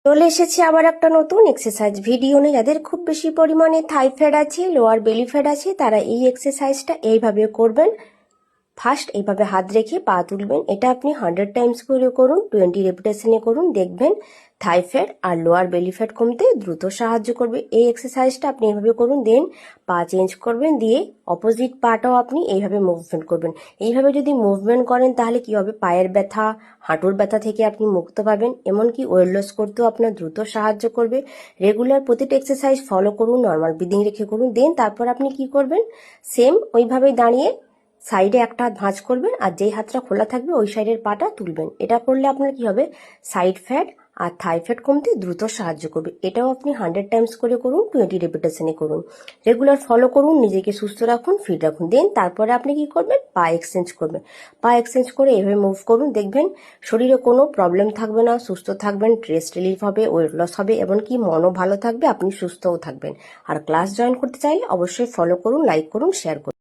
চলে এসেছি আবার একটা নতুন এক্সারসাইজ ভিডিও নিয়ে। যাদের খুব বেশি পরিমাণে থাই ফ্যাট আছে, লোয়ার বেলি ফ্যাট আছে, তারা এই এক্সারসাইজটা এইভাবে করবেন। ফার্স্ট এইভাবে হাত রেখে পা তুলবেন। এটা আপনি 100 টাইমস করে করুন, 20 রেপিটেশনে করুন, দেখবেন থাই ফ্যাট আর লোয়ার বেলি ফ্যাট কমতে দ্রুত সাহায্য করবে। এই এক্সারসাইজটা আপনি এইভাবে করুন, দেন পা চেঞ্জ করবেন, দিয়ে অপোজিট পাটাও আপনি এইভাবে মুভমেন্ট করবেন। এইভাবে যদি মুভমেন্ট করেন তাহলে কি হবে, পায়ের ব্যথা, হাঁটুর ব্যথা থেকে আপনি মুক্ত পাবেন। এমনকি ওয়েট লস করতেও আপনার দ্রুত সাহায্য করবে। রেগুলার প্রতিটা এক্সারসাইজ ফলো করুন, নর্মাল ব্রিদিং রেখে করুন। দেন তারপর আপনি কি করবেন, সেম ওইভাবেই দাঁড়িয়ে সাইডে একটা হাত ভাঁজ করবেন আর যেই হাতটা খোলা থাকবে ওই সাইডের পাটা তুলবেন। এটা করলে আপনার কি হবে, সাইড ফ্যাট আর থাই ফ্যাট কমতে দ্রুত সাহায্য করবে। এটাও আপনি 100 টাইমস করে করুন, 20 রেপিটেশনে করুন। রেগুলার ফলো করুন, নিজেকে সুস্থ রাখুন, ফিট রাখুন। দেন তারপরে আপনি কি করবেন, পা এক্সচেঞ্জ করবেন। পা এক্সচেঞ্জ করে এভাবে মুভ করুন, দেখবেন শরীরে কোনো প্রবলেম থাকবে না, সুস্থ থাকবেন, স্ট্রেস রিলিফ হবে, ওয়েট লস হবে, এমনকি মনও ভালো থাকবে, আপনি সুস্থও থাকবেন। আর ক্লাস জয়েন করতে চাইলে অবশ্যই ফলো করুন, লাইক করুন, শেয়ার করুন।